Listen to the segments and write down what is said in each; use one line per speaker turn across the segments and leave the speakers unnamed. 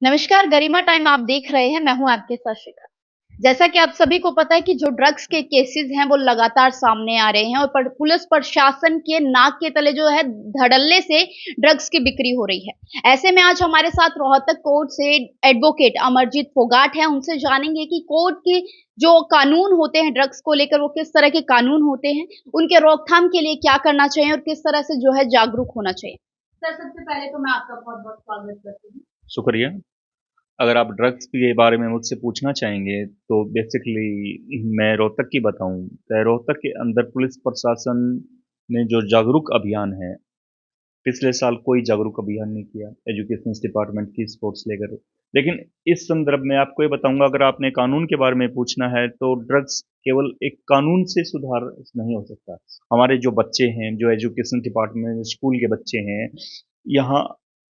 नमस्कार, गरिमा टाइम आप देख रहे हैं, मैं हूँ आपके साथ शिखा। जैसा कि आप सभी को पता है कि जो ड्रग्स के केसेज़ हैं, वो लगातार सामने आ रहे हैं और पुलिस प्रशासन के नाक के तले जो है धड़ल्ले से ड्रग्स की बिक्री हो रही है। ऐसे में आज हमारे साथ रोहतक कोर्ट से एडवोकेट अमरजीत फोगाट हैं, उनसे जानेंगे कि कोर्ट के जो कानून होते हैं ड्रग्स को लेकर वो किस तरह के कानून होते हैं, उनके रोकथाम के लिए क्या करना चाहिए और किस तरह से जो है जागरूक होना चाहिए। सर, सबसे पहले तो मैं आपका बहुत-बहुत स्वागत करती हूँ।
शुक्रिया। अगर आप ड्रग्स के बारे में मुझसे पूछना चाहेंगे तो बेसिकली मैं रोहतक की बताऊं तो रोहतक के अंदर पुलिस प्रशासन ने जो जागरूक अभियान है, पिछले साल कोई जागरूक अभियान नहीं किया एजुकेशन डिपार्टमेंट की स्पोर्ट्स लेकर। लेकिन इस संदर्भ में आपको ये बताऊंगा, अगर आपने कानून के बारे में पूछना है तो ड्रग्स केवल एक कानून से सुधार नहीं हो सकता। हमारे जो बच्चे हैं, जो एजुकेशन डिपार्टमेंट स्कूल के बच्चे हैं, यहाँ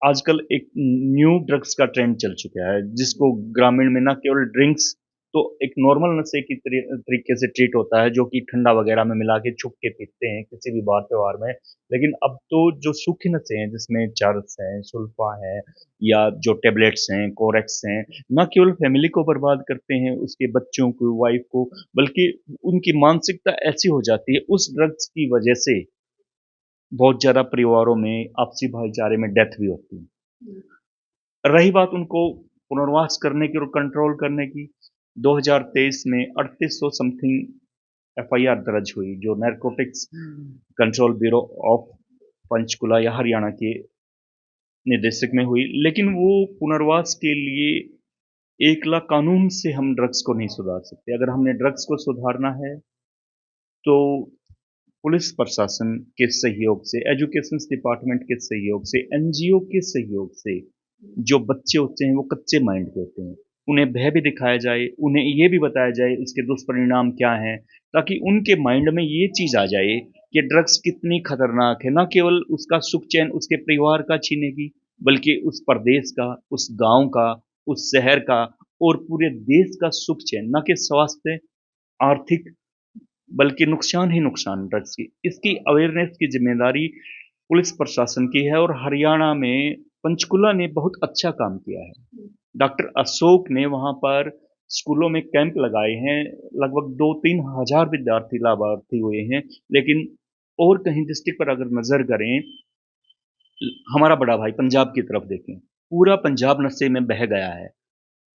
आजकल एक न्यू ड्रग्स का ट्रेंड चल चुका है, जिसको ग्रामीण में ना केवल ड्रिंक्स, तो एक नॉर्मल नशे की तरीके से ट्रीट होता है, जो कि ठंडा वगैरह में मिला के छुप के पीते हैं किसी भी बार त्योहार में। लेकिन अब तो जो सूखे नशे हैं, जिसमें चरस है, सुल्फा है, या जो टेबलेट्स हैं, कोरेक्स हैं, न केवल फैमिली को बर्बाद करते हैं, उसके बच्चों को, वाइफ को, बल्कि उनकी मानसिकता ऐसी हो जाती है उस ड्रग्स की वजह से। बहुत ज़्यादा परिवारों में आपसी भाईचारे में डेथ भी होती है। रही बात उनको पुनर्वास करने की और कंट्रोल करने की, 2023 में 3800 समथिंग एफआईआर दर्ज हुई, जो नैर्कोटिक्स कंट्रोल ब्यूरो ऑफ पंचकुला या हरियाणा के निदेशक में हुई। लेकिन वो पुनर्वास के लिए एकला कानून से हम ड्रग्स को नहीं सुधार सकते। अगर हमने ड्रग्स को सुधारना है तो पुलिस प्रशासन के सहयोग से, एजुकेशन डिपार्टमेंट के सहयोग से, एनजीओ के सहयोग से, जो बच्चे होते हैं वो कच्चे माइंड के होते हैं, उन्हें भय भी दिखाया जाए, उन्हें ये भी बताया जाए इसके दुष्परिणाम क्या हैं, ताकि उनके माइंड में ये चीज़ आ जाए कि ड्रग्स कितनी खतरनाक है। ना केवल उसका सुख चैन उसके परिवार का छीनेगी, बल्कि उस प्रदेश का, उस गांव का, उस शहर का और पूरे देश का सुख चैन, ना कि स्वास्थ्य, आर्थिक, बल्कि नुकसान ही नुकसान ड्रग्स की। इसकी अवेयरनेस की जिम्मेदारी पुलिस प्रशासन की है, और हरियाणा में पंचकुला ने बहुत अच्छा काम किया है। डॉक्टर अशोक ने वहाँ पर स्कूलों में कैंप लगाए हैं, लगभग 2-3 हज़ार विद्यार्थी लाभार्थी हुए हैं। लेकिन और कहीं डिस्ट्रिक्ट पर अगर नज़र करें, हमारा बड़ा भाई पंजाब की तरफ देखें, पूरा पंजाब नशे में बह गया है।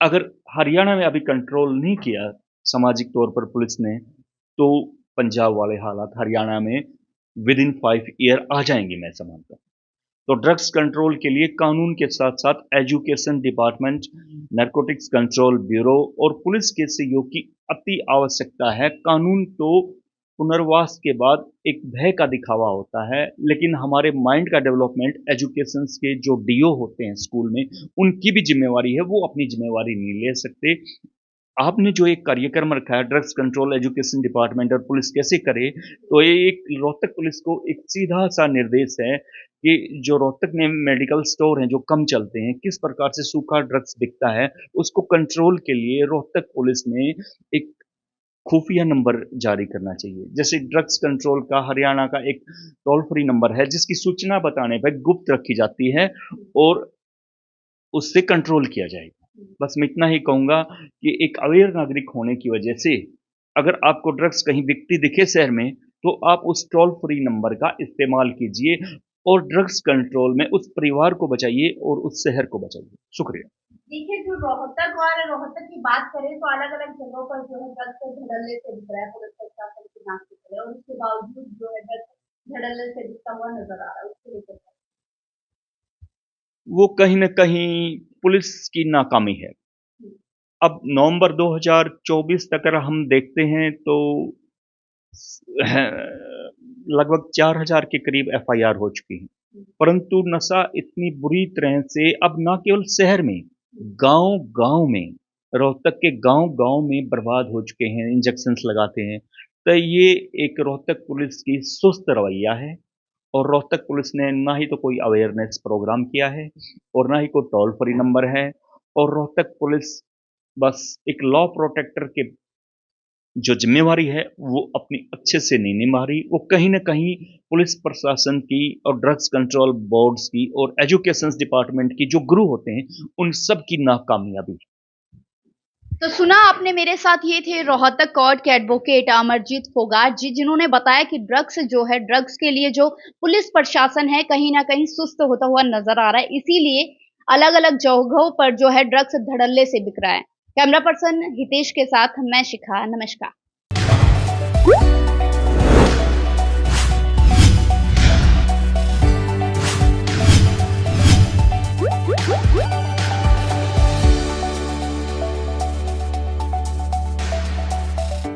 अगर हरियाणा में अभी कंट्रोल नहीं किया सामाजिक तौर पर पुलिस ने, तो पंजाब वाले हालात हरियाणा में विद इन 5 ईयर आ जाएंगे, मैं समझता हूँ। तो ड्रग्स कंट्रोल के लिए कानून के साथ साथ education department, narcotics control bureau और पुलिस के सहयोग की अति आवश्यकता है। कानून तो पुनर्वास के बाद एक भय का दिखावा होता है, लेकिन हमारे माइंड का डेवलपमेंट एजुकेशन के जो डीओ होते हैं स्कूल में, उनकी भी जिम्मेवारी है, वो अपनी जिम्मेवारी नहीं ले सकते। आपने जो एक कार्यक्रम रखा है ड्रग्स कंट्रोल एजुकेशन डिपार्टमेंट और पुलिस कैसे करे, तो ये एक रोहतक पुलिस को एक सीधा सा निर्देश है कि जो रोहतक में मेडिकल स्टोर हैं जो कम चलते हैं, किस प्रकार से सूखा ड्रग्स बिकता है, उसको कंट्रोल के लिए रोहतक पुलिस ने एक खुफिया नंबर जारी करना चाहिए। जैसे ड्रग्स कंट्रोल का हरियाणा का एक टोल फ्री नंबर है, जिसकी सूचना बताने पर गुप्त रखी जाती है और उससे कंट्रोल किया जाएगा। बस मैं इतना ही कहूँगा कि एक अवेयर नागरिक होने की वजह से, अगर आपको ड्रग्स कहीं बिकती दिखे शहर में, तो आप उस टोल फ्री नंबर का इस्तेमाल कीजिए और ड्रग्स कंट्रोल में उस परिवार को बचाइए और उस शहर को बचाइए। शुक्रिया।
देखिए, जो रोहतक की बात करें तो अलग-अलग जगहों पर जो है ड्रग्स के धड़ल्ले से बिक रहा है, पुलिस प्रशासन की नाक के तले और उसके बावजूद जो है ड्रग्स धड़ल्ले से बिकता हुआ नज़र आ रहा है, उसको लेकर क्या?
वो कहीं न कहीं पुलिस की नाकामी है।
हुँ,
अब नवंबर 2024 तक अगर हम देखते हैं तो लगभग 4000 के करीब एफआईआर हो चुकी हैं।
हुँ,
परंतु नशा इतनी बुरी तरह से अब ना केवल शहर में,
हुँ,
गाँव-गाँव में, रोहतक के गाँव-गाँव में बर्बाद हो चुके हैं, इंजेक्शंस लगाते हैं। तो ये एक रोहतक पुलिस की सुस्त रवैया है, और रोहतक पुलिस ने ना ही तो कोई अवेयरनेस प्रोग्राम किया है और ना ही कोई टोल फ्री नंबर है। और रोहतक पुलिस बस एक लॉ प्रोटेक्टर के जो ज़िम्मेवारी है वो अपनी अच्छे से नहीं निभा रही, वो कहीं न कहीं पुलिस प्रशासन की और ड्रग्स कंट्रोल बोर्ड्स की और एजुकेशंस डिपार्टमेंट की जो गुरु होते हैं, उन सब की नाकामयाबी।
तो सुना आपने, मेरे साथ ये थे रोहतक कोर्ट के एडवोकेट अमरजीत फोगाट जी, जिन्होंने बताया कि ड्रग्स जो है, ड्रग्स के लिए जो पुलिस प्रशासन है कहीं न कहीं सुस्त होता हुआ नज़र आ रहा है। इसीलिए अलग-अलग जगहों पर जो है ड्रग्स धड़ल्ले से बिक रहा है। कैमरा पर्सन हितेश के साथ मैं शिखा, नमस्कार।